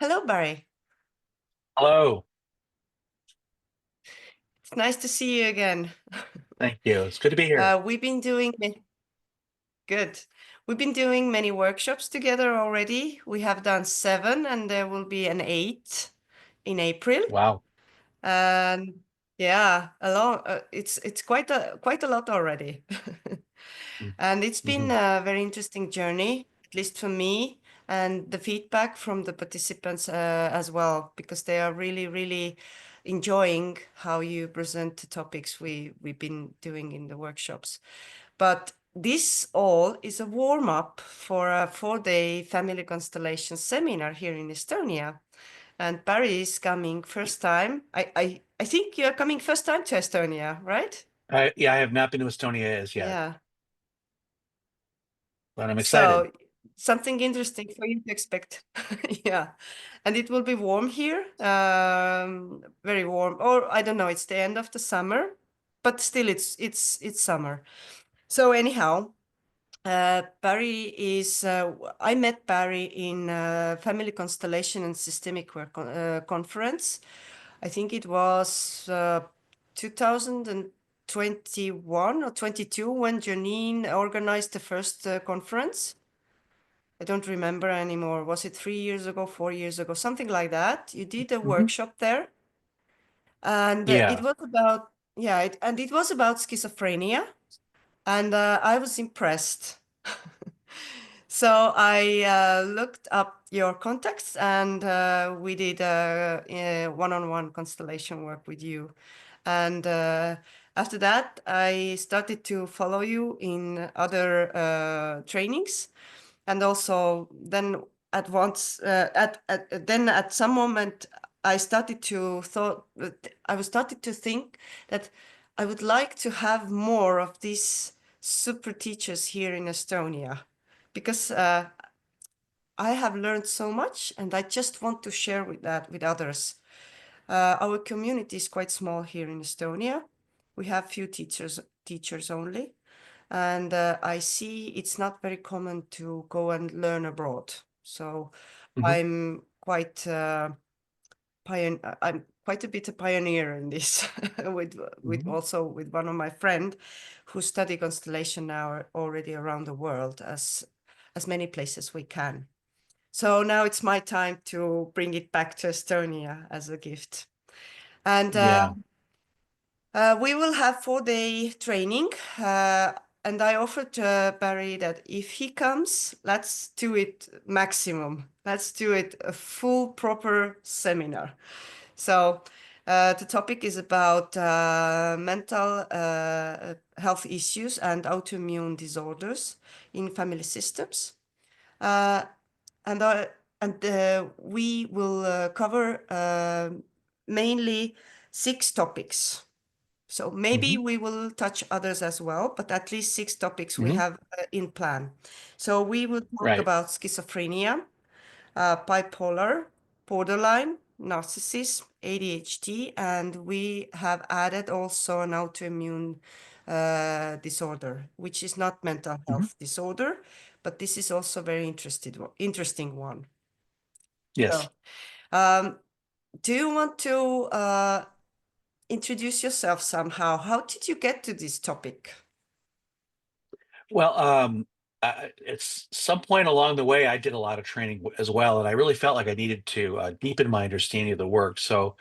Hello, Barry. Hello. It's nice to see you again. Thank you. It's good to be here. We've been doing good. We've been doing many workshops together already. We have done 7, and there will be an 8 in April. Wow. And yeah, a lot. It's quite a lot already. And it's been Mm-hmm. a very interesting journey, at least for me, and the feedback from the participants as well, because they are really, really enjoying how you present the topics we've been doing in the workshops. But this all is a warm-up for a 4-day family constellation seminar here in Estonia. And Barry is coming first time. I think you're coming first time to Estonia, right? Yeah, I have not been to Estonia as yet, Yeah. but I'm excited. So something interesting for you to expect. Yeah. And it will be warm here, very warm. Or I don't know, it's the end of the summer, but still it's summer. So anyhow, Barry is I met Barry in Family Constellation and Systemic Work conference. I think it was 2021 or 22 when Janine organized the first conference. I don't remember anymore. Was it 3 years ago, 4 years ago, something like that? You did a Hmm. workshop there, and it Yeah. was about and it was about schizophrenia, and I was impressed. So I looked up your contacts, and we did one-on-one constellation work with you. And after that, I started to follow you in other trainings, and also then at some moment I started to thought I was started to think that I would like to have more of these super teachers here in Estonia, because I have learned so much and I just want to share with others. Our community is quite small here in Estonia. We have few teachers only, and I see it's not very common to go and learn abroad. So Hmm. I'm quite I'm quite a bit a pioneer in this with Hmm. also with one of my friend who study constellation now already around the world, as many places we can. So now it's my time to bring it back to Estonia as a gift. And Yeah. we will have 4-day training. And I offered to Barry that if he comes, let's do it maximum. Let's do it a full proper seminar. So the topic is about mental health issues and autoimmune disorders in family systems. Uh, and we will cover mainly 6 topics. So maybe Hmm. we will touch others as well, but at least 6 topics we Hmm. have in plan. So we will talk Right. about schizophrenia, bipolar, borderline, narcissism, ADHD, and we have added also an autoimmune disorder, which is not mental Hmm. health disorder, but this is also very interesting one. Yes. So, um, do you want to introduce yourself somehow? How did you get to this topic? Well, it's some point along the way, I did a lot of training as well, and I really felt like I needed to deepen my understanding of the work. So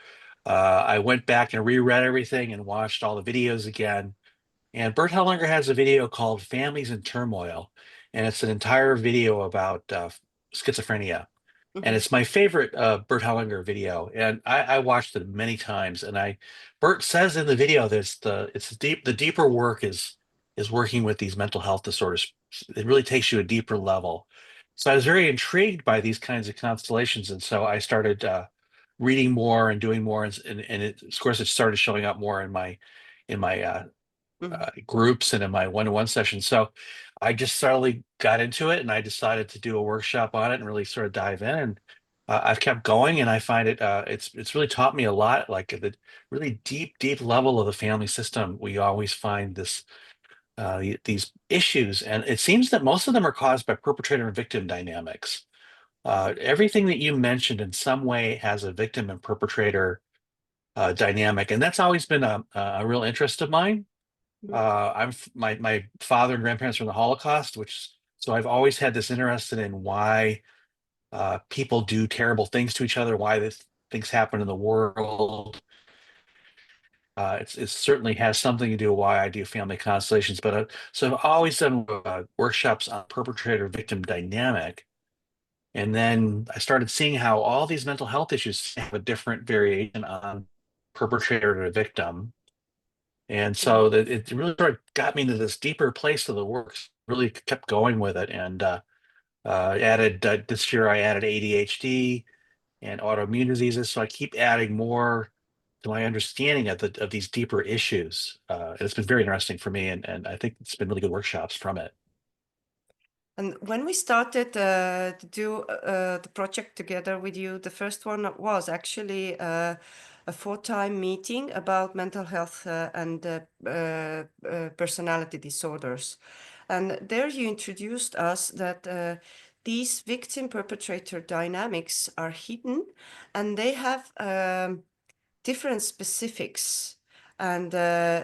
I went back and reread everything and watched all the videos again. And Bert Hellinger has a video called Families in Turmoil, and it's an entire video about schizophrenia. And Mhm. it's my favorite Bert Hellinger video. And I watched it many times. And Bert says in the video that the deeper work is working with these mental health disorders. It really takes you a deeper level. So I was very intrigued by these kinds of constellations. And so I started reading more and doing more. And of course, it started showing up more in my Mhm. groups and in my one-to-one sessions. So I just suddenly got into it and I decided to do a workshop on it and really sort of dive in. And I've kept going and I find it's really taught me a lot, like at the really deep level of the family system. We always find these issues, and it seems that most of them are caused by perpetrator and victim dynamics. Everything that you mentioned in some way has a victim and perpetrator dynamic, and that's always been a real interest of mine. My father and grandparents were in the Holocaust, which so I've always had this interest in why people do terrible things to each other, why this things happen in the world. It certainly has something to do with why I do family constellations. But so I've always done workshops on perpetrator victim dynamic. And then I started seeing how all these mental health issues have a different variation on perpetrator to victim. And so that it really sort of got me into this deeper place of the work, really kept going with it. And added this year, I added ADHD and autoimmune diseases. So I keep adding more to my understanding of these deeper issues. And it's been very interesting for me. And I think it's been really good workshops from it. And when we started to do the project together with you, the first one was actually a 4-time meeting about mental health and personality disorders. And there you introduced us that these victim-perpetrator dynamics are hidden and they have different specifics. And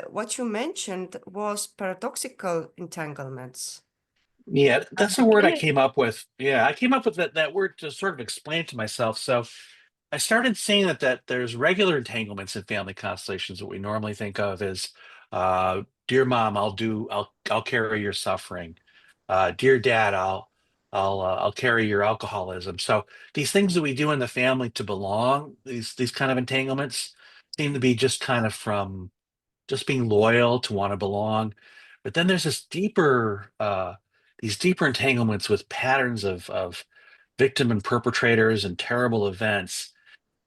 what you mentioned was paradoxical entanglements. Yeah, that's a word Can I you? came up with. Yeah, I came up with that word to sort of explain it to myself. So I started seeing that there's regular entanglements in family constellations that we normally think of as dear mom, I'll carry your suffering. Dear dad, I'll carry your alcoholism. So these things that we do in the family to belong, these kind of entanglements seem to be just kind of from just being loyal to want to belong. But then there's these deeper entanglements with patterns of victim and perpetrators and terrible events.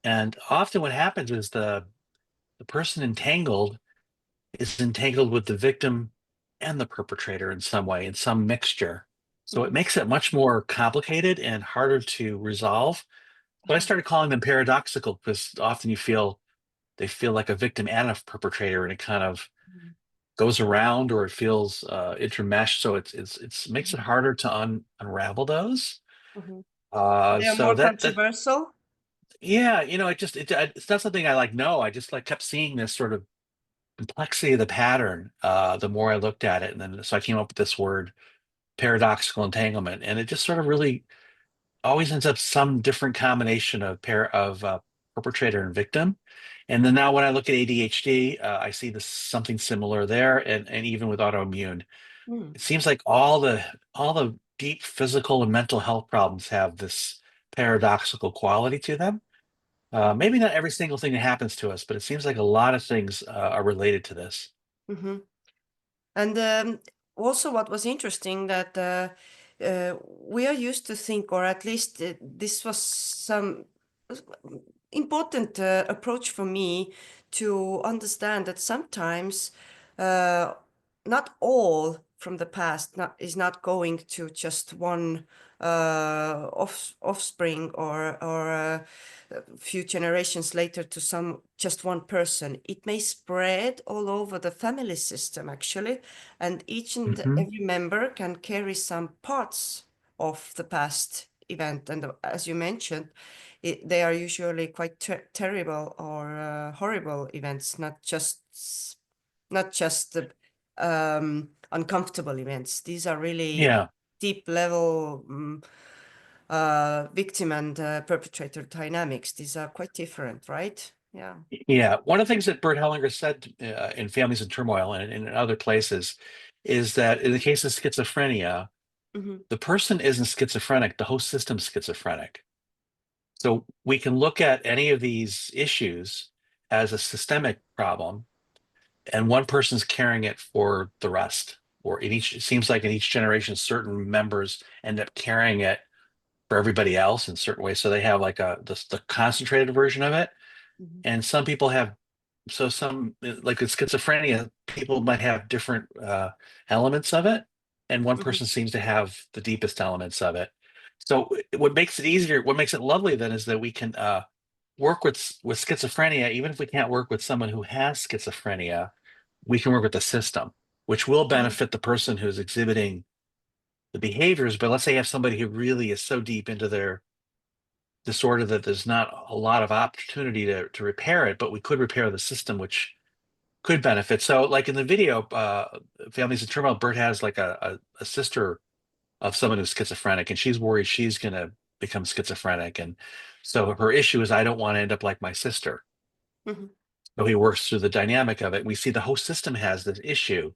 And often what happens is the person entangled is entangled with the victim and the perpetrator in some way, in some mixture. So it Mhm. makes it much more complicated and harder to resolve. So I started calling them paradoxical because often they feel like a victim and a perpetrator, and it kind of Mhm. goes around or it feels intermeshed. So it's makes it Mhm. harder to unravel those. Mhm. They are So more that controversial. yeah, it's not something I like. No, I just like kept seeing this sort of complexity of the pattern. The more I looked at it, and then so I came up with this word paradoxical entanglement, and it just sort of really always ends up some different combination of perpetrator and victim. And then now when I look at ADHD, I see this something similar there, and even with autoimmune, Mm. it seems like all the deep physical and mental health problems have this paradoxical quality to them. Maybe not every single thing that happens to us, but it seems like a lot of things are related to this. Mhm. And also, what was interesting that we are used to think, or at least this was some important approach for me to understand that sometimes uh, not all from the past is not going to just one offspring or a few generations later to some just one person. It may spread all over the family system actually, and each and Hmm. every member can carry some parts of the past event. And as you mentioned, they are usually quite terrible or horrible events, not just the uncomfortable events. These are really Yeah, deep level victim and perpetrator dynamics. These are quite different, right? Yeah. yeah. One of the things that Bert Hellinger said in Families in Turmoil and in other places is that in the case of schizophrenia, Hmm. the person isn't schizophrenic, the host system's schizophrenic. So we can look at any of these issues as a systemic problem, and one person's carrying it for the rest. Or in each, it seems like in each generation, certain members end up carrying it for everybody else in certain ways. So they have like the concentrated version of it, Hmm. and some people have some like with schizophrenia, people might have different elements of it, and one Hmm. person seems to have the deepest elements of it. So what makes it easier, what makes it lovely then is that we can work with schizophrenia, even if we can't work with someone who has schizophrenia, we can work with the system, which will Hmm. benefit the person who's exhibiting the behaviors. But let's say you have somebody who really is so deep into their disorder that there's not a lot of opportunity to repair it, but we could repair the system, which could benefit. So, like in the video, Families in Turmoil, Bert has like a sister of someone who's schizophrenic, and she's worried she's going to become schizophrenic. And so her issue is, I don't want to end up like my sister. Mhm. So he works through the dynamic of it. We see the host system has this issue.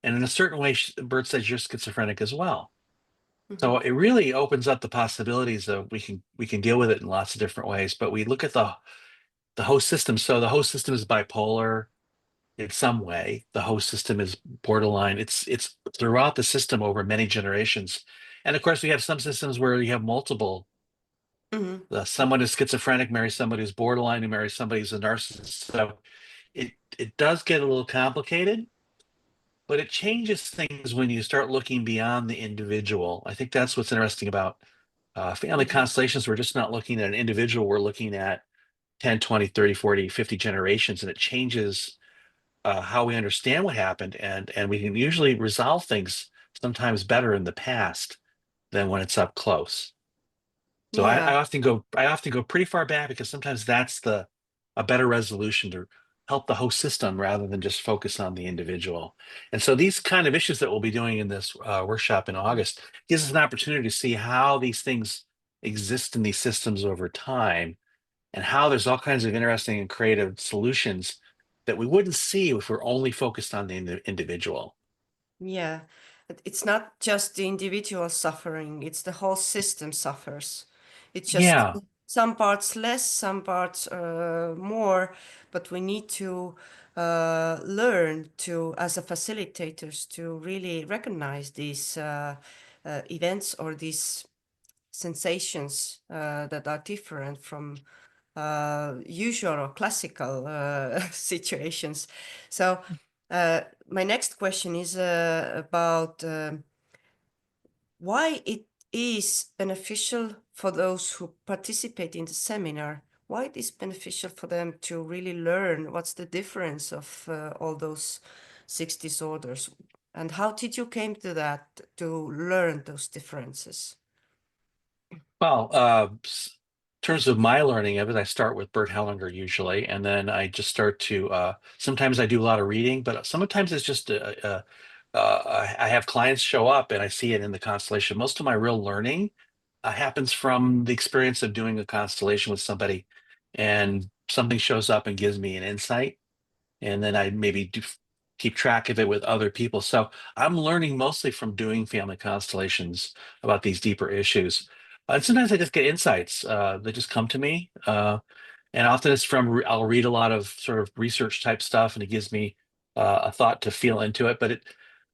And in a certain way, Bert says you're schizophrenic as well. So Mhm. it really opens up the possibilities of we can deal with it in lots of different ways. But we look at the host system. So the host system is bipolar in some way. The host system is borderline. It's throughout the system over many generations. And of course, we have some systems where you have multiple. Mhm. Someone who's schizophrenic marries somebody who's borderline, who marries somebody who's a narcissist. So it does get a little complicated, but it changes things when you start looking beyond the individual. I think that's what's interesting about family Mhm. constellations. We're just not looking at an individual, we're looking at 10, 20, 30, 40, 50 generations, and it changes how we understand what happened. And we can usually resolve things sometimes better in the past than when it's up close. So Yeah. I often go pretty far back because sometimes that's the a better resolution to help the host system rather than just focus on the individual. And so these kind of issues that we'll be doing in this workshop in August gives us an opportunity to see how these things exist in these systems over time, and how there's all kinds of interesting and creative solutions that we wouldn't see if we're only focused on the individual. Yeah, it's not just the individual suffering, it's the whole system suffers. It's just Yeah. some parts less, some parts more, but we need to learn to, as a facilitators, to really recognize these events or these sensations that are different from usual or classical situations. So, my next question is about why it is beneficial for those who participate in the seminar. Why it is beneficial for them to really learn what's the difference of all those six disorders, and how did you came to that to learn those differences? Well, in terms of my learning of it, I start with Bert Hellinger usually, and then I just start to. Sometimes I do a lot of reading, but sometimes it's just I have clients show up and I see it in the constellation. Most of my real learning happens from the experience of doing a constellation with somebody, and something shows up and gives me an insight, and then I maybe keep track of it with other people. So I'm learning mostly from doing family constellations about these deeper issues. And sometimes I just get insights that just come to me. And often it's from, I'll read a lot of sort of research type stuff, and it gives me a thought to feel into it. But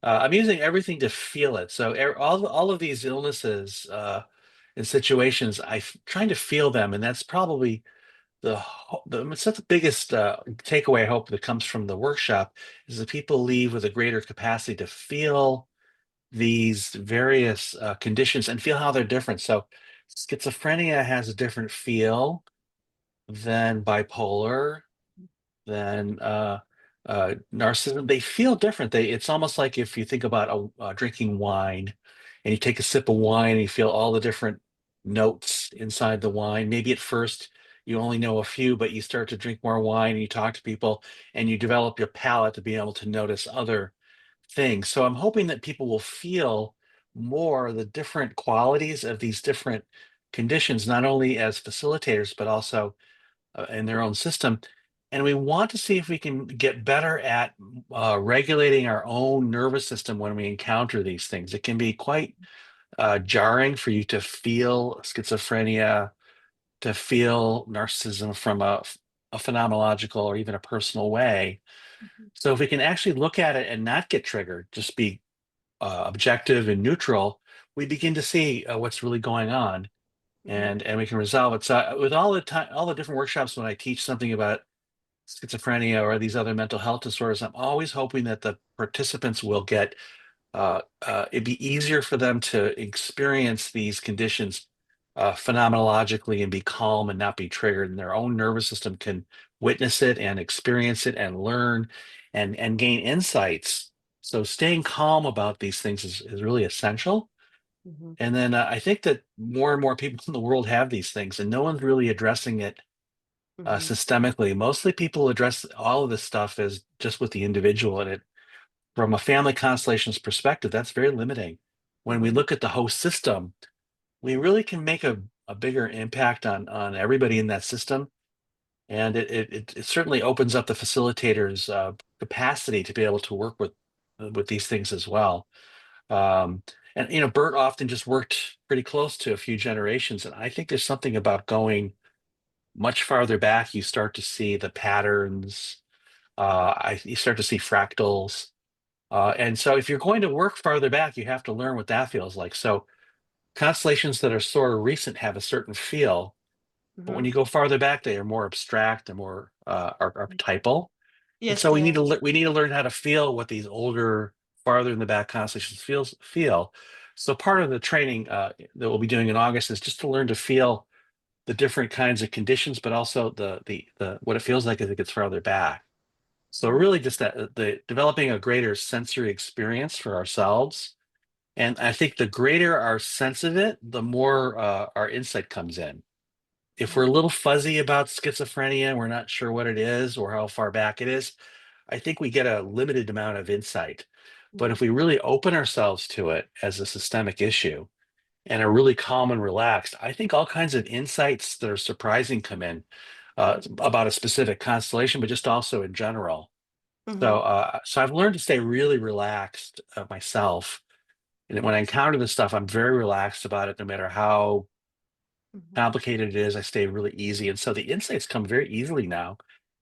I'm using everything to feel it. So all of these illnesses and situations, trying to feel them. And that's probably it's not the biggest takeaway I hope that comes from the workshop, is that people leave with a greater capacity to feel these various conditions and feel how they're different. So schizophrenia has a different feel than bipolar, than narcissism. They feel different. It's almost like if you think about drinking wine, and you take a sip of wine and you feel all the different notes inside the wine. Maybe at first you only know a few, but you start to drink more wine and you talk to people and you develop your palate to be able to notice other things. So I'm hoping that people will feel more the different qualities of these different conditions, not only as facilitators, but also in their own system. And we want to see if we can get better at regulating our own nervous system when we encounter these things. It can be quite jarring for you to feel schizophrenia, to feel narcissism from a phenomenological or even a personal way. So if we can actually look at it and not get triggered, just be objective and neutral, we begin to see what's really going on, Mhm. and we can resolve it. So with all the different workshops, when I teach something about schizophrenia or these other mental health disorders, I'm always hoping that the participants will get it'd be easier for them to experience these conditions phenomenologically and be calm and not be triggered, and their own nervous system can witness it and experience it and learn and gain insights. So staying calm about these things is really essential. Mhm. And then I think that more and more people in the world have these things, and no one's really addressing it Mhm. systemically. Mostly people address all of this stuff as just with the individual, and it from a family constellations perspective, that's very limiting. When we Mhm. look at the host system, we really can make a bigger impact on everybody in that system. And it certainly opens up the facilitator's capacity to be able to work with these things as well. Um, and Bert often just worked pretty close to a few generations, and I think there's something about going much farther back. You start to see the patterns. You start to see fractals. And so if you're going to work farther back, you have to learn what that feels like. So constellations that are sort of recent have a certain feel, but when Mhm. you go farther back, they are more abstract and more archetypal. And Yes, so they are. we need to learn how to feel what these older, farther in the back constellations feel. So part of the training that we'll be doing in August is just to learn to feel the different kinds of conditions, but also the what it feels like as it gets farther back. So Mhm. really just that the developing a greater sensory experience for ourselves. And I think the greater our sense of it, the more our insight comes in. If we're Mhm. a little fuzzy about schizophrenia, we're not sure what it is or how far back it is, I think we get a limited amount of insight. But Mhm. if we really open ourselves to it as a systemic issue and are really calm and relaxed, I think all kinds of insights that are surprising come in about a specific constellation, but just also in general. Mhm. So I've learned to stay really relaxed myself. And when I encounter this stuff, I'm very relaxed about it, no matter how Mhm. complicated it is. I stay really easy. And so the insights come very easily now.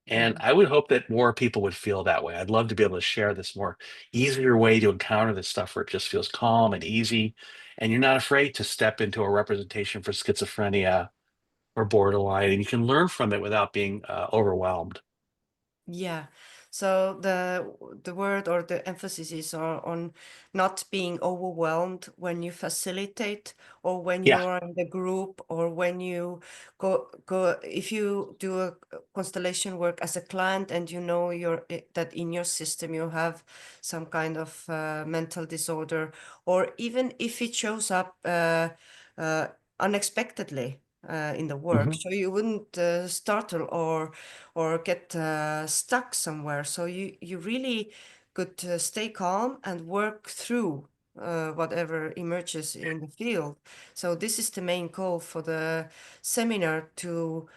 And Mhm. I would hope that more people would feel that way. I'd love to be able to share this more easier way to encounter this stuff where it just feels calm and easy. And you're not afraid to step into a representation for schizophrenia or borderline, and you can learn from it without being overwhelmed. Yeah. So the word or the emphasis is on not being overwhelmed when you facilitate or when Yeah. you're in the group or when you go if you do a constellation work as a client and you know that in your system you have some kind of mental disorder, or even if it shows up uh, unexpectedly in the work, Hmm. so you wouldn't startle or get stuck somewhere. So you really could stay calm and work through whatever emerges in the field. So this is the main goal for the seminar, to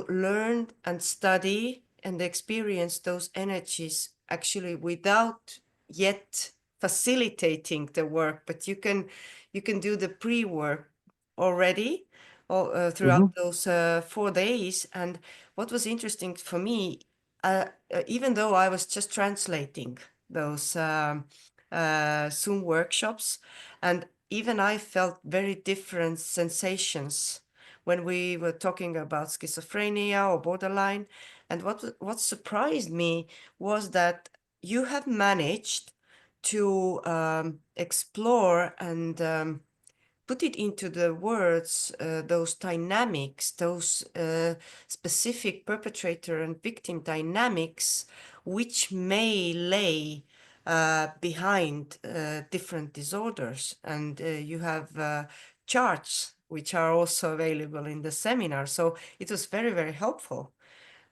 learn and study and experience those energies actually without yet facilitating the work, but you can do the pre-work already Hmm. throughout those 4 days. And what was interesting for me, even though I was just translating those Zoom workshops, and even I felt very different sensations when we were talking about schizophrenia or borderline. And what surprised me was that you have managed to explore and put it into the words, those dynamics, those specific perpetrator and victim dynamics, which may lay behind different disorders. And you have charts which are also available in the seminar. So it was very, very helpful.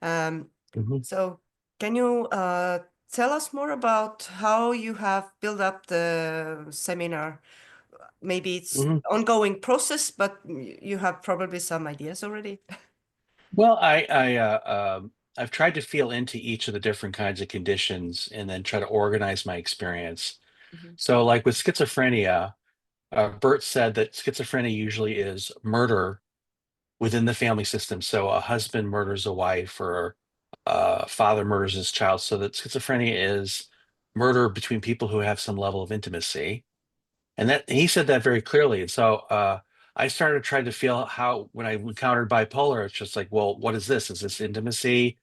Um, Hmm. so can you tell us more about how you have built up the seminar? Maybe it's Hmm. ongoing process, but you have probably some ideas already. Well, I've tried to feel into each of the different kinds of conditions and then try to organize my experience. Mhm. So, like with schizophrenia, Bert said that schizophrenia usually is murder within the family system. So, a husband murders a wife, or a father murders his child. So, that schizophrenia is murder between people who have some level of intimacy. And that he said that very clearly. And so I started trying to feel how, when I encountered bipolar, it's just like, well, what is this? Is this intimacy?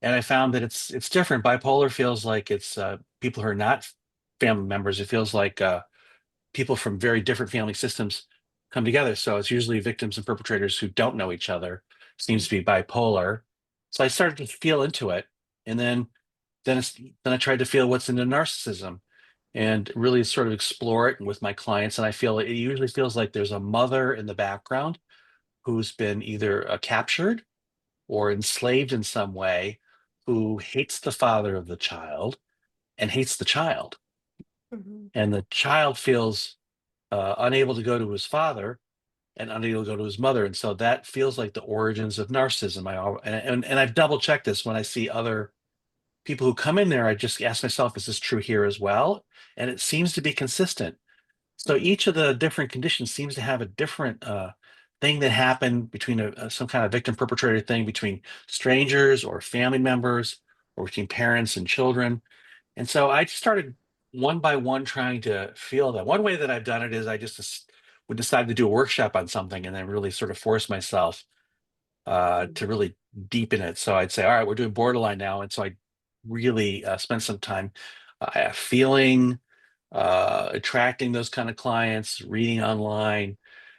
And I found that it's different. Bipolar feels like it's people who are not family members. It feels like people from very different family systems come together. So it's usually victims and perpetrators who don't know each other. Seems to be bipolar. So I started to feel into it, and then I tried to feel what's into narcissism, and really sort of explore it with my clients. And I feel it usually feels like there's a mother in the background who's been either captured or enslaved in some way, who hates the father of the child and hates the child. Mhm. And the child feels unable to go to his father and unable to go to his mother. And so that feels like the origins of narcissism. And I've double checked this when I see other people who come in there. I just ask myself, is this true here as well? And it seems to be consistent. So Mhm. each of the different conditions seems to have a different thing that happened between some kind of victim perpetrator thing between strangers or family members or between parents and children. And so I just started one by one trying to feel that. One way that I've done it is I just would decide to do a workshop on something and then really sort of force myself to really deepen it. So I'd say, all right, we're doing borderline now. And so I really spent some time feeling, attracting those kind of clients, reading online.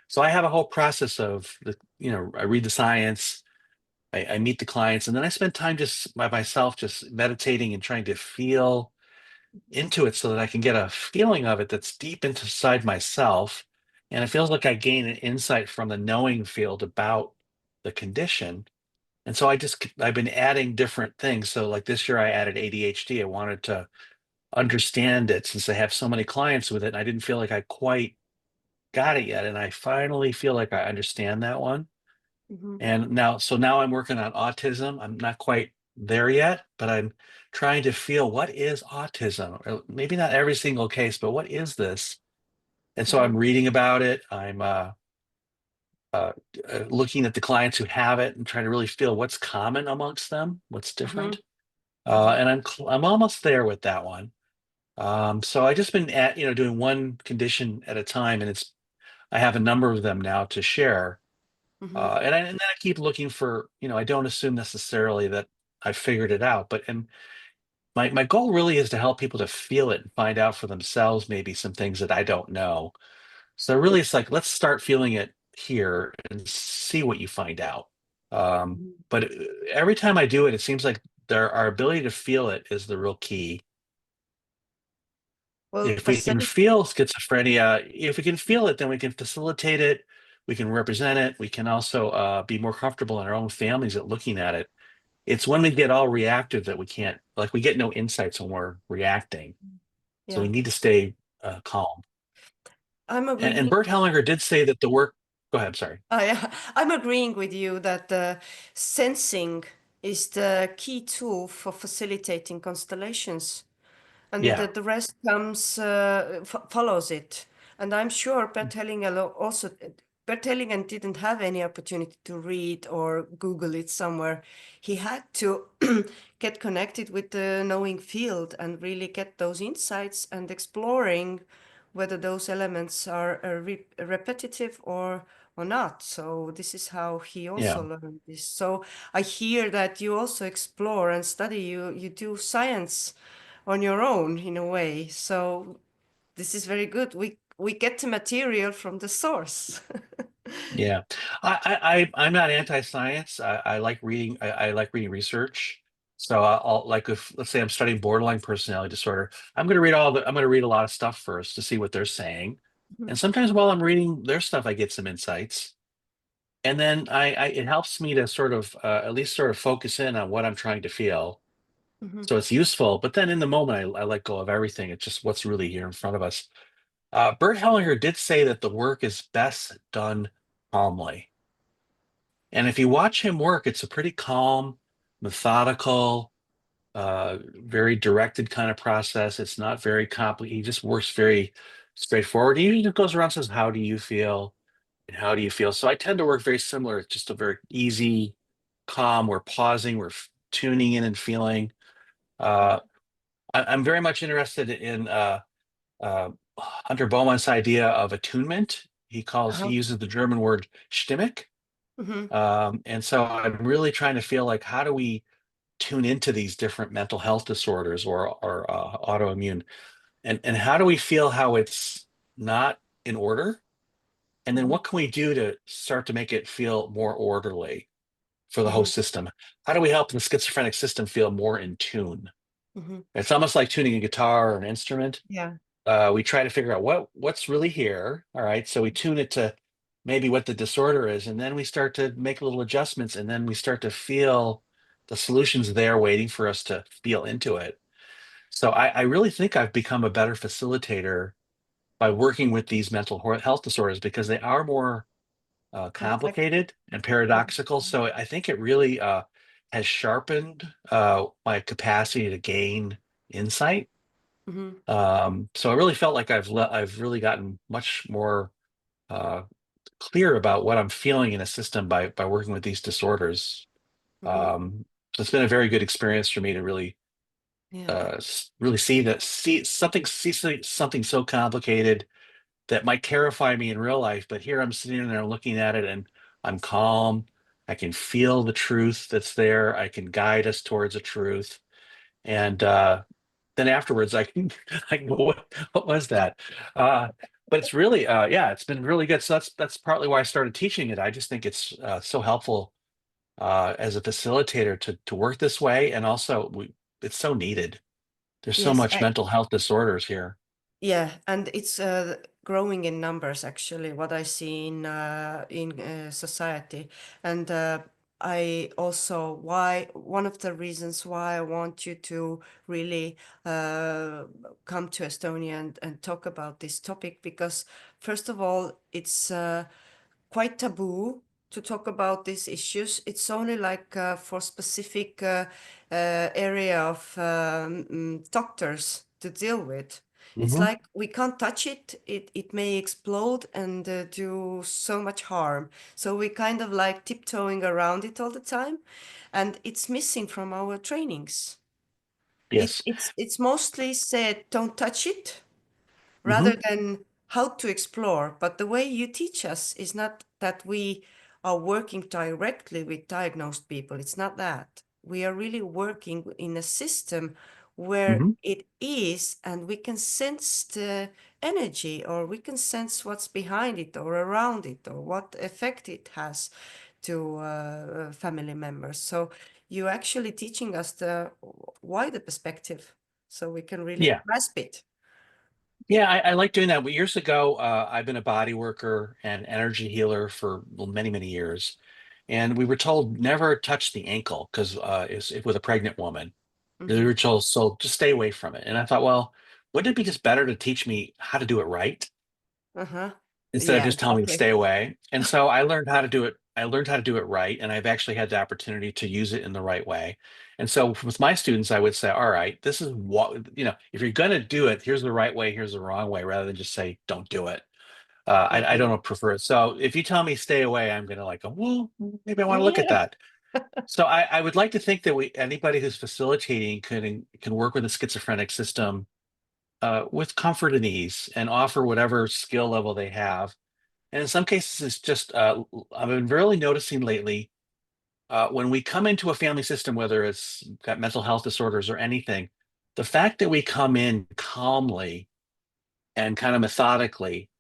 So I have a whole process of I read the science, I meet the clients, and then I spend time just by myself, just meditating and trying to feel into it so that I can get a feeling of it that's deep inside myself. And it feels like I gain an insight from the knowing field about the condition. And so I've been adding different things. So like this year I added ADHD. I wanted to understand it since I have so many clients with it. And I didn't feel like I quite got it yet. And I finally feel like I understand that one. Mhm. And now I'm working on autism. I'm not quite there yet, but I'm trying to feel what is autism? Or maybe not every single case, but what is this? And so Mhm. I'm reading about it. I'm uh, looking at the clients who have it and trying to really feel what's common amongst them, what's Mhm. different. Mhm. And I'm almost there with that one. So I just been doing one condition at a time, and I have a number of them now to share. Mhm. And then I keep looking for, I don't assume necessarily that I figured it out, but and my goal really is to help people to feel it and find out for themselves maybe some things that I don't know. So really, it's like let's start feeling it here and see what you find out. Mhm. But every time I do it, it seems like our ability to feel it is the real key. Well, If we can feel schizophrenia, if we can feel it, then we can facilitate it, we can represent it, we can also be more comfortable in our own families at looking at it. It's when we get all reactive that we can't, like, we get no insights when we're reacting. So we yeah, need to stay calm. I'm And agreeing. Bert Hellinger did say that the work, go ahead, sorry. Yeah, I'm agreeing with you that sensing is the key tool for facilitating constellations, and Yeah, that the rest comes follows it. And I'm sure Bert Hellinger didn't have any opportunity to read or Google it somewhere. He had to get connected with the knowing field and really get those insights and exploring whether those elements are repetitive or not. So this is how he yeah. also learned this. So I hear that you also explore and study. You do science on your own in a way. So this is very good. We get the material from the source. Yeah, I'm not anti-science. I like reading. I like reading research. So I'll like if let's say I'm studying borderline personality disorder, I'm going to read a lot of stuff first to see what they're saying. Mhm. And sometimes while I'm reading their stuff, I get some insights. And then it helps me to sort of at least sort of focus in on what I'm trying to feel. Mhm. So it's useful. But then in the moment, I let go of everything. It's just what's really here in front of us. Bert Hellinger did say that the work is best done calmly. And if you watch him work, it's a pretty calm, methodical, very directed kind of process. It's not very complicated. He just works very straightforward. He just goes around and says, "How do you feel? And how do you feel?" So I tend to work very similar. It's just a very easy, calm. We're pausing, tuning in and feeling. Uh, I'm very much interested in uh, Hunter Beaumont's idea of attunement. He Uh-huh. uses the German word Stimmig. Mhm. And so I'm really trying to feel like how do we tune into these different mental health disorders or autoimmune, and how do we feel how it's not in order, and then Mhm. what can we do to start to make it feel more orderly for the whole Mhm. system? How do we help the schizophrenic system feel more in tune? Mhm. It's almost like tuning a guitar or an instrument. Yeah. we try to figure out what's really here. All right, so we tune it to maybe what the disorder is, and then we start to make little adjustments, and then we start to feel the solutions there waiting for us to feel into it. So I really think I've become a better facilitator by working with these mental health disorders because they are more Complex. complicated and paradoxical. So I think it really has sharpened my capacity to gain insight. Mm-hmm. So I really felt like I've really gotten much more uh, clear about what I'm feeling in a system by working with these disorders. Mm-hmm. So it's been a very good experience for me to really Yeah. really see something so complicated that might terrify me in real life, but here I'm sitting there looking at it and I'm calm. I can feel the truth that's there. I can guide us towards a truth. And then afterwards I can I can go, what was that? Uh, but it's really yeah, it's been really good. So that's partly why I started teaching it. I just think it's so helpful as a facilitator to work this way. And also it's so needed. There's so Yes. much mental health disorders here. Yeah, and it's growing in numbers actually. What I see in society, and I also why one of the reasons why I want you to really come to Estonia and talk about this topic because first of all, it's quite taboo to talk about these issues. It's only like for specific area of doctors to deal with. It's Hmm. like we can't touch it. It may explode and do so much harm. So we kind of like tiptoeing around it all the time, and it's missing from our trainings. It, Yes. it's mostly said, don't touch it Hmm. rather than how to explore. But the way you teach us is not that we are working directly with diagnosed people. It's not that. We are really working in a system where Hmm. it is, and we can sense the energy, or we can sense what's behind it, or around it, or what effect it has to family members. So you're actually teaching us the wider perspective so we can really Yeah. grasp it. Yeah, I like doing that. But years ago, I've been a body worker and energy healer for well, many, many years. And we were told never touch the ankle because with a pregnant woman. We Mm-hmm. were told, so just stay away from it. And I thought, well, wouldn't it be just better to teach me how to do it right Uh-huh. instead of Yeah, just telling me to exactly. stay away? And so I learned how to do it. I learned how to do it right. And I've actually had the opportunity to use it in the right way. And so with my students, I would say, all right, this is what, if you're going to do it, here's the right way, here's the wrong way, rather than just say, don't do it. I Mm-hmm. don't prefer it. So if you tell me stay away, I'm going to like, well, maybe I want to look at Yeah. that. So I would like to think that anybody who's facilitating can work with a schizophrenic system with comfort and ease and offer whatever skill level they have. And in some cases, it's just I've been really noticing lately when we come into a family system, whether it's got mental health disorders or anything, the fact that we come in calmly and kind of methodically,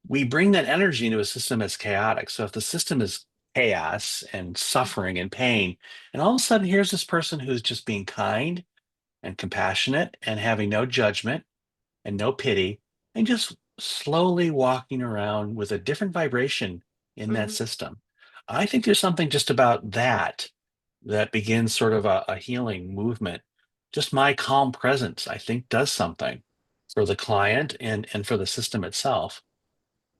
we bring that energy into a system that's chaotic. So if the system is chaos and suffering and pain, and all of a sudden here's this person who's just being kind and compassionate and having no judgment and no pity and just slowly walking around with a different vibration in that Mm-hmm. system. I think there's something just about that begins sort of a healing movement. Just my calm presence, I think, does something for the client and for the system itself.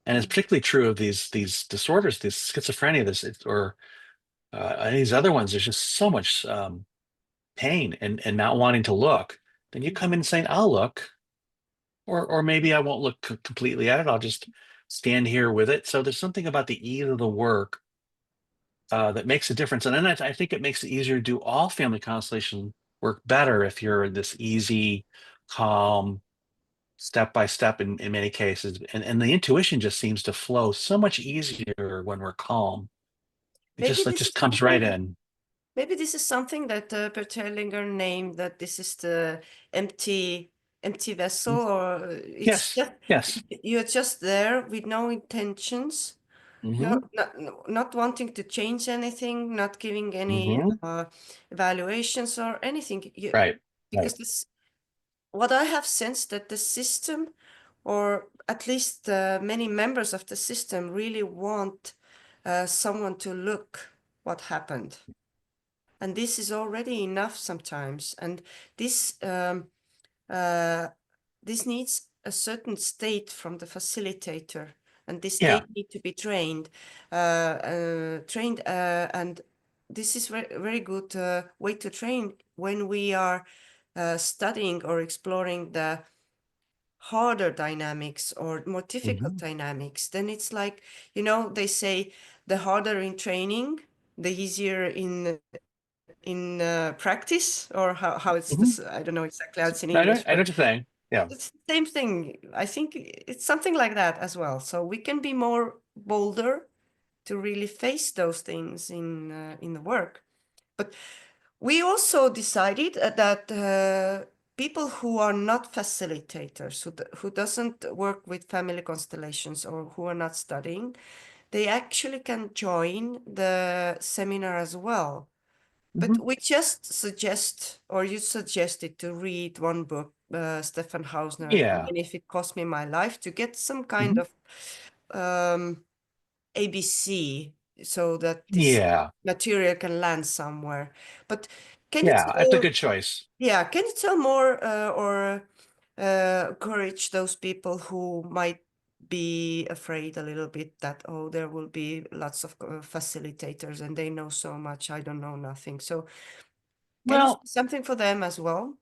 And it's particularly true of these disorders, this schizophrenia, or any of these other ones. There's just so much pain and not wanting to look. Then you come in saying, "I'll look," or maybe I won't look completely at it. I'll just stand here with it. So there's something about the ease of the work that makes a difference. And then I think it makes it easier to do all family constellation work better if you're this easy, calm, step by step in many cases. And the intuition just seems to flow so much easier when we're calm. Maybe It this just is comes right something. in. Maybe this is something that Per Terlinger named that this is the empty, empty vessel, or it's Yes, just yes. you're just there with no intentions, no, Hmm. not wanting to change anything, not giving any Hmm. evaluations or anything. Right, Because right. this, what I have sensed that the system or at least many members of the system really want someone to look what happened. And this is already enough sometimes. And this uh, this needs a certain state from the facilitator, and this Yeah. state need to be trained, and this is very very good way to train when we are studying or exploring the harder dynamics or more difficult Hmm. dynamics. Then it's like, they say the harder in training, the easier in practice, or how it's Hmm. this, I don't know exactly how it's in I know, English, I know but what you're saying. Yeah. it's the same thing. I think it's something like that as well. So we can be more bolder to really face those things in the work. But we also decided that people who are not facilitators, who doesn't work with family constellations or who are not studying, they actually can join the seminar as well. But Hmm. we just suggest, or you suggested to read one book, Stefan Hausner, Yeah. even if it cost me my life, to get some kind Hmm. of um, ABC, so that this Yeah. material can land somewhere. But can you Yeah. That's a tell, good choice. yeah, can you tell more or encourage those people who might be afraid a little bit that, oh, there will be lots of facilitators and they know so much, I don't know nothing. So can you say Well, something for them as well?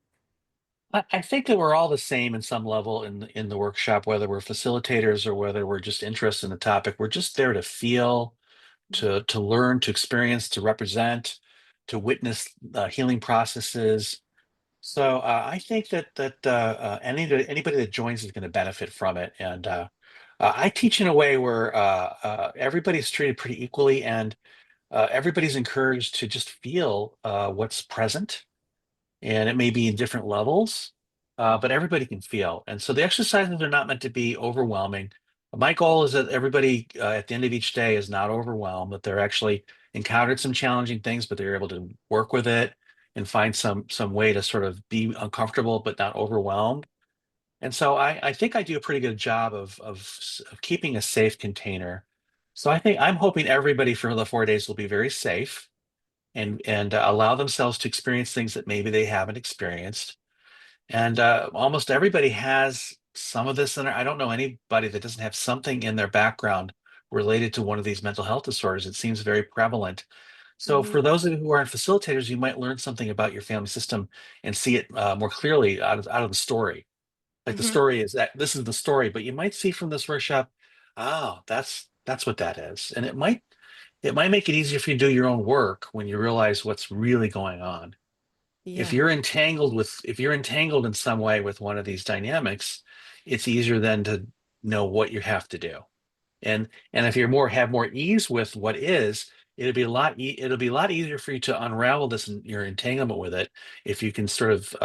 I think that we're all the same in some level in the workshop, whether we're facilitators or whether we're just interested in the topic. We're just there to feel, to learn, to experience, to represent, to witness healing processes. So I think that anybody that joins is going to benefit from it. And I teach in a way where everybody's treated pretty equally, and everybody's encouraged to just feel what's present, and it may be in different levels, but everybody can feel. And so the exercises are not meant to be overwhelming. My goal is that everybody at the end of each day is not overwhelmed, that they're actually encountered some challenging things, but they're able to work with it and find some way to sort of be uncomfortable but not overwhelmed. And so I think I do a pretty good job of keeping a safe container. So I'm hoping everybody for the 4 days will be very safe and allow themselves to experience things that maybe they haven't experienced. And almost everybody has some of this, and I don't know anybody that doesn't have something in their background related to one of these mental health disorders. It seems very prevalent. So Mhm. for those of you who aren't facilitators, you might learn something about your family system and see it more clearly out of the story. Like the Mhm. story is that this is the story, but you might see from this workshop, oh, that's what that is. And it might make it easier for you to do your own work when you realize what's really going on. Yeah. If you're entangled in some way with one of these dynamics, it's easier then to know what you have to do. And if you're have more ease with what is, it'll be a lot easier for you to unravel this and your entanglement with it if you can sort of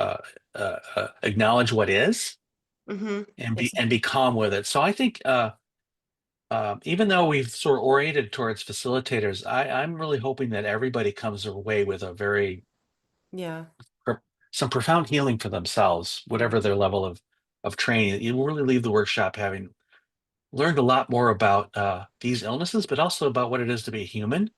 acknowledge what is Mhm. and be Exactly. calm with it. So I think even though we've sort of oriented towards facilitators, I'm really hoping that everybody comes away with a very Yeah. pro- some profound healing for themselves, whatever their level of training. You will really leave the workshop having learned a lot more about these illnesses, but also about what it is to be a human,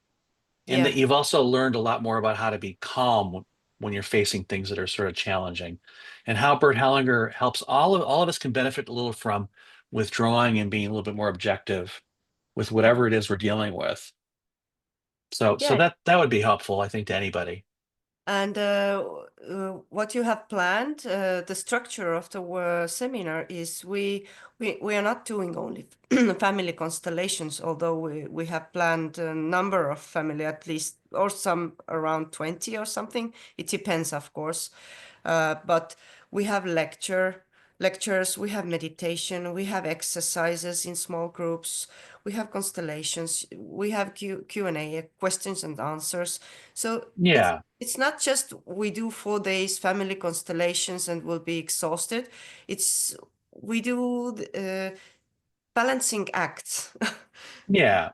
and that Yeah. you've also learned a lot more about how to be calm when you're facing things that are sort of challenging, and how Bert Hellinger helps all of us can benefit a little from withdrawing and being a little bit more objective with Yeah. whatever it is we're dealing with. So Yeah. that would be helpful, I think, to anybody. And what you have planned, the structure of the seminar is we are not doing only family constellations, although we have planned a number of family, at least, or some around 20 or something. It depends, of course. But we have lectures, we have meditation, we have exercises in small groups, we have constellations, we have Q&A, questions and answers. So Yeah. it's not just we do 4 days family constellations and we'll be exhausted. It's we do balancing acts. Yeah.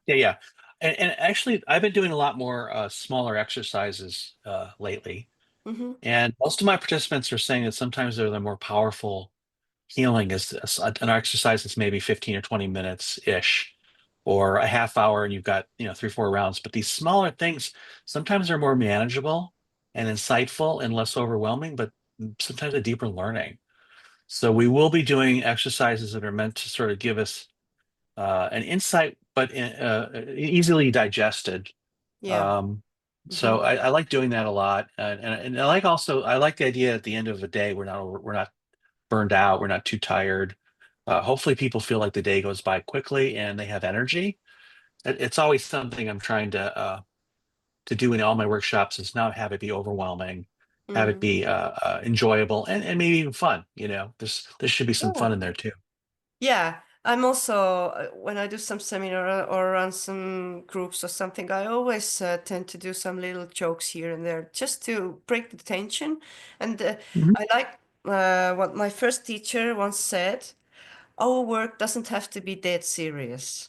And actually, I've been doing a lot more smaller exercises lately. Hmm. And most of my participants are saying that sometimes they're the more powerful healing is an exercise that's maybe 15 or 20 minutes ish, or a half hour, and you've got, 3, 4 rounds. But these smaller things sometimes are more manageable and insightful and less overwhelming, but sometimes a deeper learning. So we will be doing exercises that are meant to sort of give us an insight, but easily digested. Yeah. Um, Mm-hmm. so I like doing that a lot, and I like the idea at the end of the day we're not burned out, we're not too tired. Hopefully, people feel like the day goes by quickly and they have energy. It's always something I'm trying to do in all my workshops is not have it be overwhelming, have it Mm-hmm. be enjoyable and maybe even fun. There should be some Yeah. fun in there too. Yeah, I'm also when I do some seminar or run some groups or something, I always tend to do some little jokes here and there just to break the tension. And Mhm. I like what my first teacher once said, our work doesn't have to be dead serious.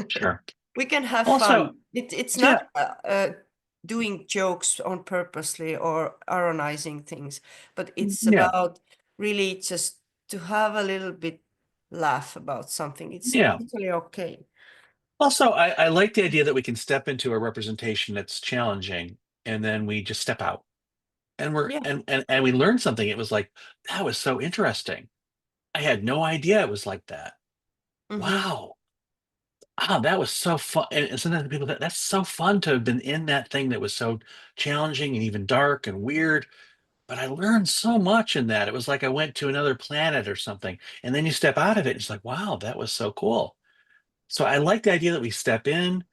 Sure. We can have Also, fun. It's yeah, not doing jokes on purposely or ironizing things, but it's yeah, about really just to have a little bit laugh about something. It's yeah. totally okay. Also, I like the idea that we can step into a representation that's challenging, and then we just step out, and we're Yeah. and we learn something. It was like that was so interesting. I had no idea it was like that. Mm-hmm. Wow. That was so fun. And sometimes people that's so fun to have been in that thing that was so challenging and even dark and weird. But I learned so much in that. It was like I went to another planet or something. And then you step out of it, it's like, wow, that was so cool. So I like the idea that we step in,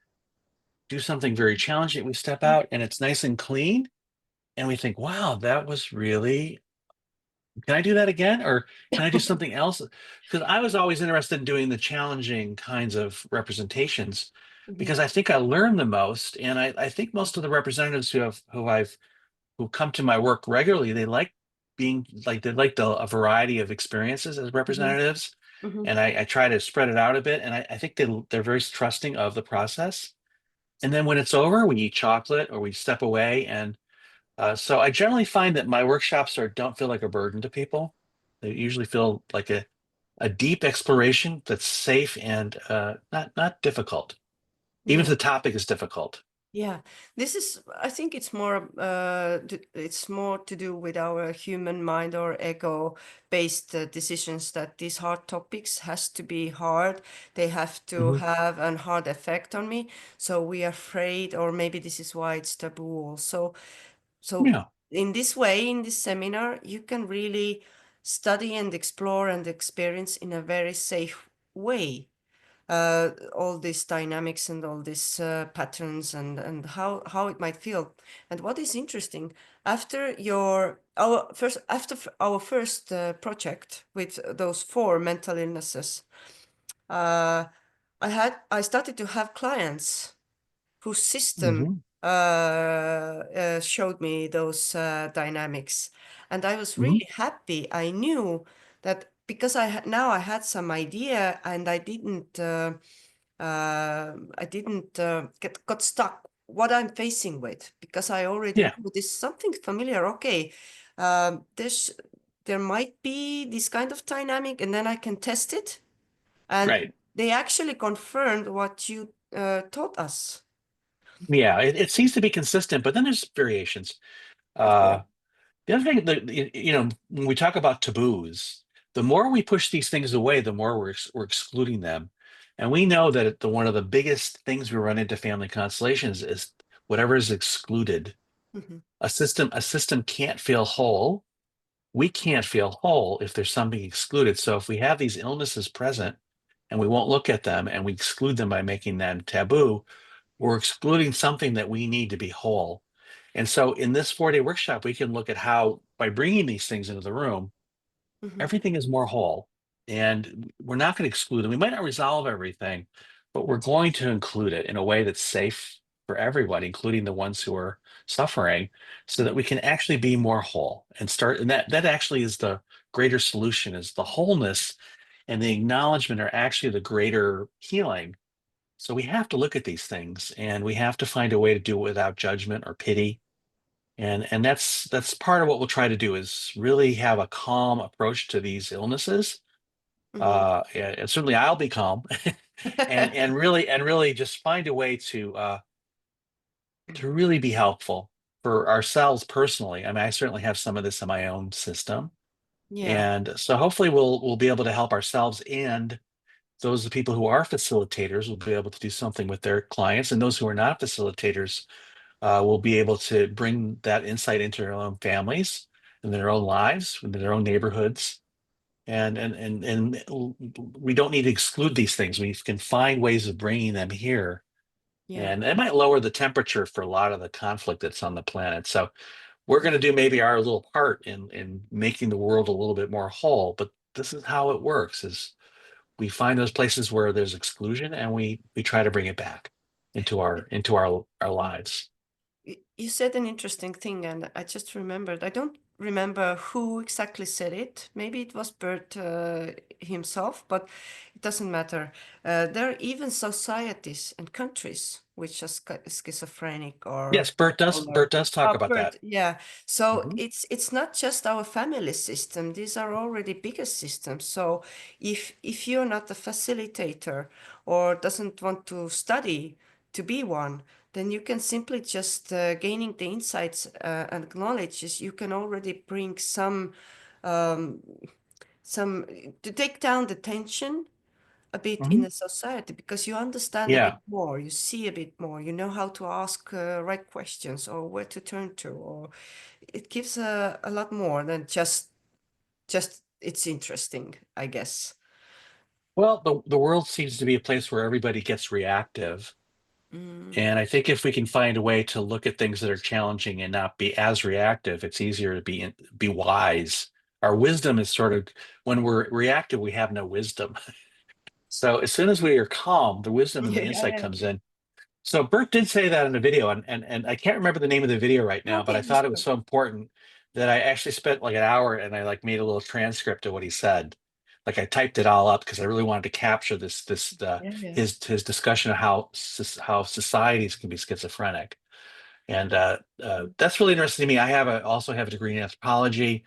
do something very challenging, we step out, and it's nice and clean. And we think, wow, that was really, can I do that again? Or can I do something else? Because I was always interested in doing the challenging kinds of representations Mm-hmm. because I think I learn the most. And I think most of the representatives who come to my work regularly, they like being like they like a variety of experiences as Mm-hmm. representatives. Mm-hmm. And I try to spread it out a bit. And I think they're very trusting of the process. And then when it's over, we eat chocolate or we step away. And so I generally find that my workshops don't feel like a burden to people. They usually feel like a deep exploration that's safe and not difficult, even if Yeah. the topic is difficult. Yeah, this is, I think it's more, it's more to do with our human mind or ego-based decisions that these hard topics has to be hard. They have to Hmm. have a hard effect on me. So we are afraid, or maybe this is why it's taboo also. So Yeah, in this way, in this seminar, you can really study and explore and experience in a very safe way all these dynamics and all these patterns and how it might feel. And what is interesting, after our first project with those four mental illnesses, uh, I started to have clients whose system hmm showed me those dynamics, and I was hmm really happy. I knew that because now I had some idea, and I didn't get got stuck what I'm facing with because I already yeah, knew this is something familiar. Okay, there's there might be this kind of dynamic, and then I can test it, and right. they actually confirmed what you taught us. Yeah, it seems to be consistent, but then there's variations. Yeah. Uh, the other thing that when we talk about taboos, the more we push these things away, the more we're excluding them. And we know that one of the biggest things we run into family constellations is whatever is excluded. Mhm. A system can't feel whole. We can't feel whole if there's something excluded. So if we have these illnesses present and we won't look at them and we exclude them by making them taboo, we're excluding something that we need to be whole. And so in this 4-day workshop, we can look at how by bringing these things into the room, Mhm. everything is more whole. And we're not going to exclude them. We might not resolve everything, but we're going to include it in a way that's safe for everybody, including the ones who are suffering, so that we can actually be more whole and start. And that actually is the greater solution, is the wholeness and the acknowledgement are actually the greater healing. So we have to look at these things and we have to find a way to do it without judgment or pity. And that's part of what we'll try to do is really have a calm approach to these illnesses. Hmm. And certainly I'll be calm and really just find a way to really be helpful for ourselves personally. I mean, I certainly have some of this in my own system. Yeah, And so hopefully we'll be able to help ourselves, and those people who are facilitators will be able to do something with their clients, and those who are not facilitators will be able to bring that insight into their own families and their own lives, into their own neighborhoods. And we don't need to exclude these things. We can find ways of bringing them here, yeah. and it might lower the temperature for a lot of the conflict that's on the planet. So we're going to do maybe our little part in making the world a little bit more whole. But this is how it works: is we find those places where there's exclusion, and we try to bring it back into our lives. You said an interesting thing, and I just remembered. I don't remember who exactly said it. Maybe it was Bert himself, but it doesn't matter. There are even societies and countries which are schizophrenic Yes, or Bert does bipolar. Bert does talk about Bert, that. yeah. So Mhm. it's not just our family system. These are already bigger systems. So if you're not a facilitator or doesn't want to study to be one, then you can simply just gaining the insights and knowledge, you can already bring um, some to take down the tension a bit in Mhm. the society, because you understand a bit Yeah. more, you see a bit more, you know how to ask right questions or where to turn to, or it gives a lot more than just it's interesting, I guess. Well, the world seems to be a place where everybody gets reactive. Mm. And I think if we can find a way to look at things that are challenging and not be as reactive, it's easier to be wise. Our wisdom is sort of, when we're reactive, we have no wisdom. So as soon as we are calm, the wisdom and the insight Yeah, comes in. So Bert did say that in a video, and I can't remember the name of the video right now, but I okay, thought it was sure. so important that I actually spent like an hour and I like made a little transcript of what he said. Like I typed it all up because I really wanted to capture this Yeah, yeah. his discussion of how societies can be schizophrenic. And that's really interesting to me. Also have a degree in anthropology,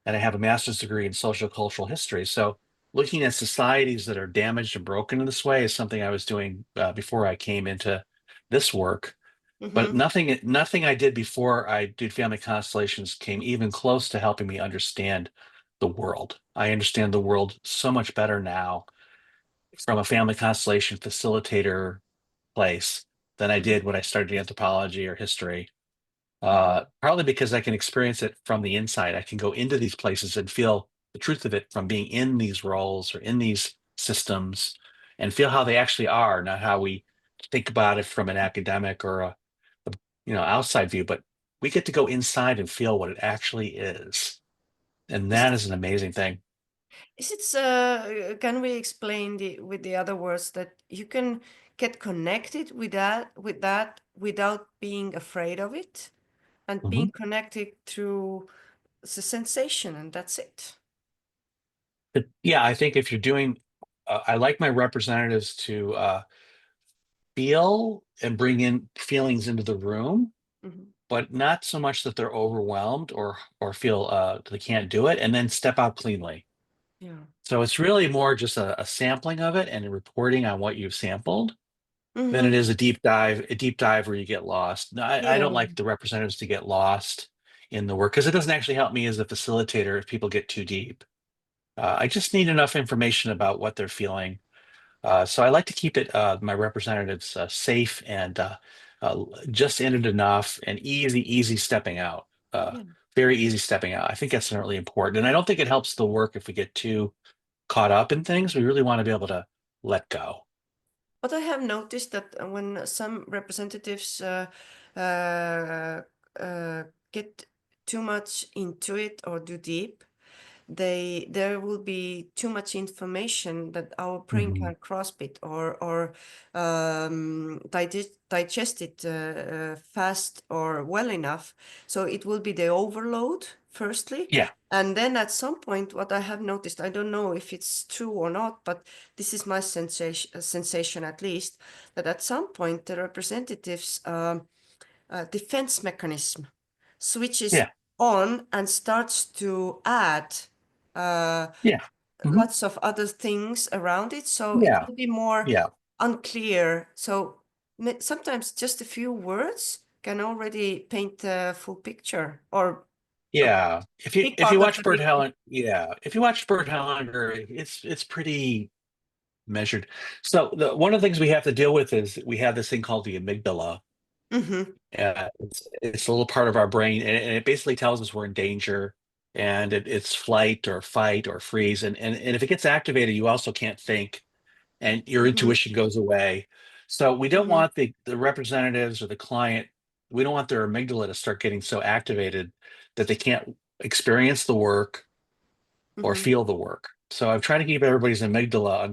and I have a master's degree in social cultural history. So looking at societies that are damaged and broken in this way is something I was doing before I came into this work. But Mm-hmm. nothing I did before I did family constellations came even close to helping me understand the world. I understand the world so much better now from a family constellation facilitator place than I Mm-hmm. did when I studied anthropology or history. Mm-hmm. Partly because I can experience it from the inside. I can go into these places and feel the truth of it from being in these roles or in these systems, and feel how they actually are, not how we think about it from an academic or a outside view, but we get to go inside and feel what it actually is. And Is that it is an amazing thing. can we explain with the other words that you can get connected with that without being afraid of it, and Mhm. being connected through the sensation, and that's it. But yeah, I think if you're doing, I like my representatives to feel and bring in feelings into the room, Hmm. but not so much that they're overwhelmed or feel they can't do it, and then step out cleanly. Yeah. So it's really more just a sampling of it and reporting on what you've sampled than it Hmm. is a deep dive where you get lost. No, I don't Yeah. like the representatives to get lost in the work because it doesn't actually help me as a facilitator if people get too deep. I just need enough information about what they're feeling. So I like to keep my representatives safe and just in it enough and easy stepping out. Uh, Yeah. Very easy stepping out. I think that's really important. And I don't think it helps the work if we get too caught up in things. We really want to be able to let go. But I have noticed that when some representatives uh, get too much into it or too deep, there will be too much information that our brain Mhm. can't grasp it, or digest it fast or well enough. So it will be the overload firstly, Yeah. and then at some point, what I have noticed, I don't know if it's true or not, but this is my sensation at least, that at some point the representatives defense mechanism switches Yeah. on and starts to add Yeah. Hmm. lots of other things around it. So it Yeah. will be more Yeah. unclear. So sometimes just a few words can already paint the full picture or a Yeah. big If you part of watch the Bert picture. Helen, yeah. If you watch Bert Hellinger, it's pretty measured. So one of the things we have to deal with is we have this thing called the amygdala. Mm-hmm. It's a little part of our brain, and it basically tells us we're in danger, and it's flight or fight or freeze. And if it gets activated, you also can't think, and your Mm-hmm. intuition goes away. So we don't Mm-hmm. want the representatives or the client, we don't want their amygdala to start getting so activated that they can't experience the work or Mm-hmm. feel the work. So I'm trying to keep everybody's amygdala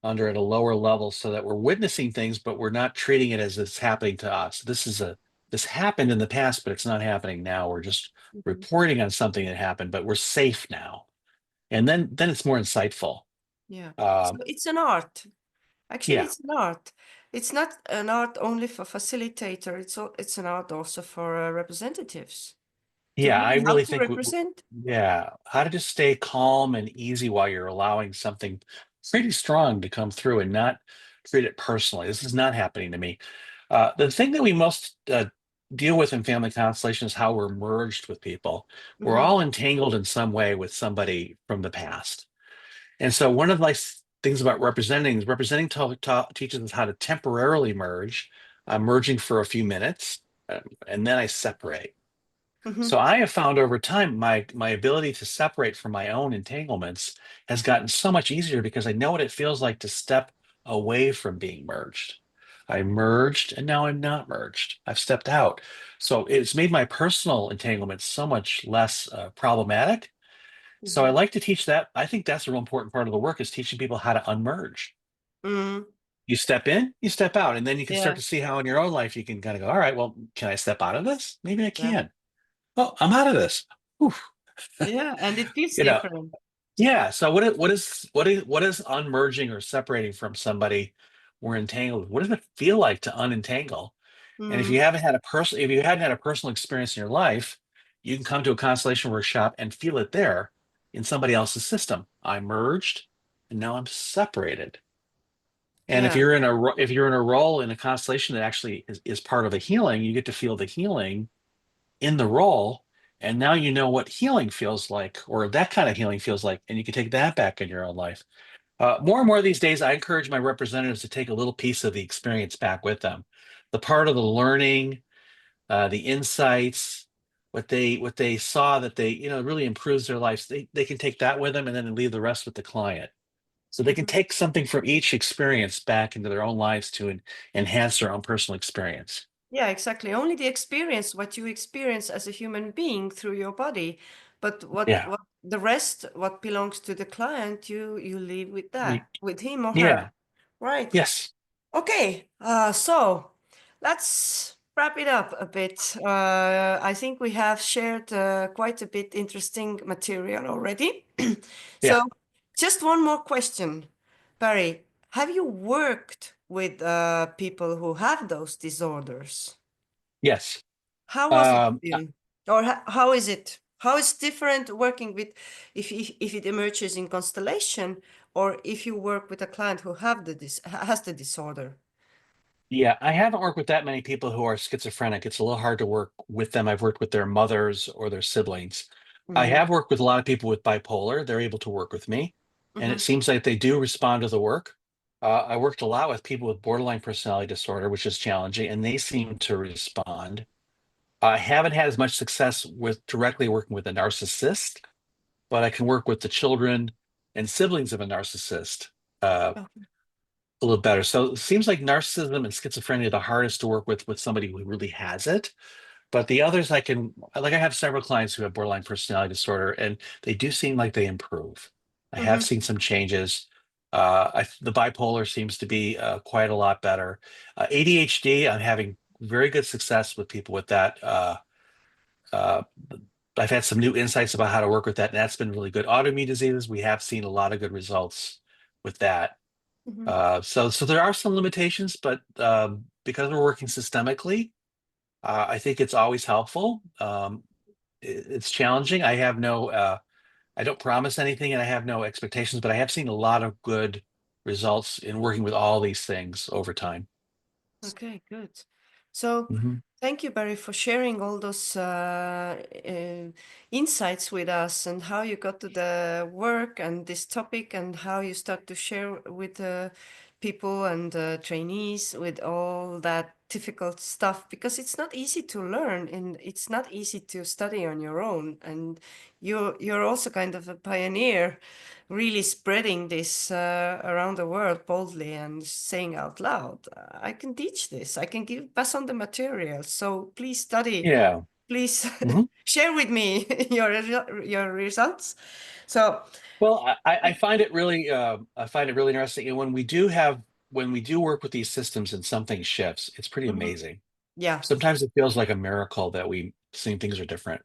under at a lower level so that we're witnessing things, but we're not treating it as it's happening to us. This happened in the past, but it's not happening now. We're just Mm-hmm. reporting on something that happened, but we're safe now. And then it's more insightful. Yeah. So Um, it's an art. Actually, yeah, it's an art. It's not an art only for facilitator. It's an art also for representatives to yeah, I learn how really to think, represent. yeah, how to just stay calm and easy while you're allowing something pretty strong to come through and not treat it personally. This is not happening to me. The thing that we most deal with in family constellation is how we're merged with people. We're Mm-hmm. all entangled in some way with somebody from the past. And so one of the nice things about representing is representing teaches us how to temporarily merge. I'm merging for a few minutes, and then I separate. Mm-hmm. So I have found over time my ability to separate from my own entanglements has gotten so much easier because I know what it feels like to step away from being merged. I merged and now I'm not merged. I've stepped out. So it's made my personal entanglements so much less problematic. So I Mm-hmm. like to teach that. I think that's a real important part of the work is teaching people how to unmerge. Mm-hmm. You step in, you step out, and then you can start Yeah. to see how in your own life you can kind of go, all right, well, can I step out of this? Maybe I Yeah. can. Oh, I'm out of this. Oof. Yeah. And it feels You know, different. yeah. So what is unmerging or separating from somebody we're entangled? What does it feel like to unentangle? And Mm-hmm. if you hadn't had a personal experience in your life, you can come to a constellation workshop and feel it there in somebody else's system. I merged, and now I'm separated. And Yeah. if you're in a role in a constellation that actually is part of a healing, you get to feel the healing in the role. And now you know what healing feels like, or that kind of healing feels like, and you can take that back in your own life. More and more these days, I encourage my representatives to take a little piece of the experience back with them. The part of the learning, the insights, what they saw that they, really improves their lives. They can take that with them and then leave the rest with the client. So they can Mm-hmm. take something from each experience back into their own lives to enhance their own personal experience. Yeah, exactly. Only the experience, what you experience as a human being through your body, but Yeah. what the rest, what belongs to the client, you leave with that, with him or her. Yeah. Right. Yes. Okay. So let's wrap it up a bit. I think we have shared quite a bit interesting material already. Yeah. So just one more question, Barry. Have you worked with people who have those disorders? Yes. How was it Um, for you? Or how is it? How is different working with if it emerges in constellation or if you work with a client who have has the disorder? Yeah, I haven't worked with that many people who are schizophrenic. It's a little hard to work with them. I've worked with their mothers or their siblings. I Mm-hmm. have worked with a lot of people with bipolar. They're able to work with me, and Mm-hmm. it seems like they do respond to the work. I worked a lot with people with borderline personality disorder, which is challenging, and they seem to respond. I haven't had as much success with directly working with a narcissist, but I can work with the children and siblings of a narcissist. Okay. A little better. So it seems like narcissism and schizophrenia are the hardest to work with somebody who really has it. But the others I have several clients who have borderline personality disorder, and they do seem like they improve. I have Mm-hmm. seen some changes. The bipolar seems to be quite a lot better. ADHD, I'm having very good success with people with that. Uh, I've had some new insights about how to work with that, and that's been really good. Autoimmune diseases, we have seen a lot of good results with that. Mm-hmm. So there are some limitations, but because we're working systemically, I think it's always helpful. It's challenging. I don't promise anything and I have no expectations, but I have seen a lot of good results in working with all these things over time. Okay, good. So Mhm. thank you, Barry, for sharing all those insights with us and how you got to the work and this topic and how you start to share with people and trainees with all that difficult stuff, because it's not easy to learn and it's not easy to study on your own. And you're also kind of a pioneer, really spreading this around the world boldly and saying out loud, I can teach this, I can pass on the material. So please study, Yeah. please Mhm. share with me your results. So Well, I find it really interesting. And when we do work with these systems and something shifts, it's pretty mhm, amazing. yeah. Sometimes it feels like a miracle that we seeing things are different.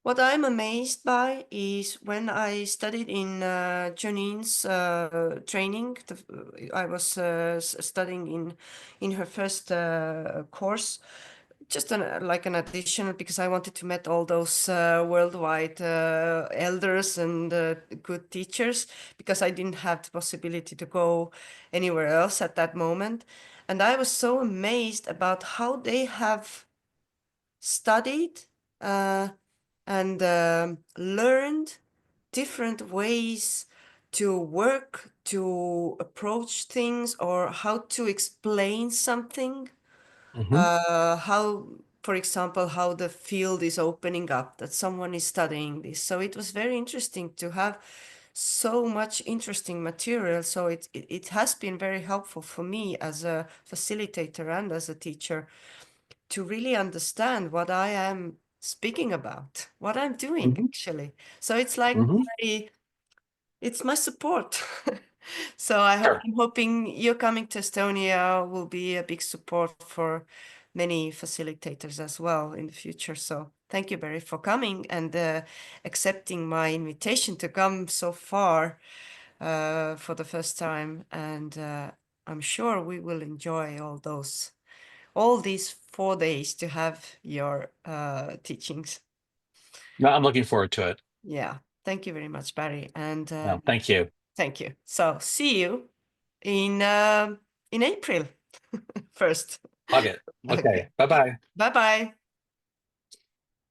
What I'm amazed by is when I studied in Janine's training. I was studying in her first course, just like an additional, because I wanted to meet all those worldwide elders and good teachers, because I didn't have the possibility to go anywhere else at that moment. And I was so amazed about how they have studied uh, and learned different ways to work, to approach things, or how to explain something. Hmm. How, for example, how the field is opening up, that someone is studying this. So it was very interesting to have so much interesting material. So it has been very helpful for me as a facilitator and as a teacher to really understand what I am speaking about, what I'm doing Hmm. actually. So it's like Hmm. it's my support. So Sure. I'm hoping you coming to Estonia will be a big support for many facilitators as well in the future. So thank you, Barry, for coming and accepting my invitation to come so far for the first time. And I'm sure we will enjoy all these 4 days to have your teachings. No, I'm looking forward to it. Yeah, thank you very much, Barry, and No, thank you. thank you. So see you in April 1st. Hug it. Okay. Okay, Bye bye. bye bye.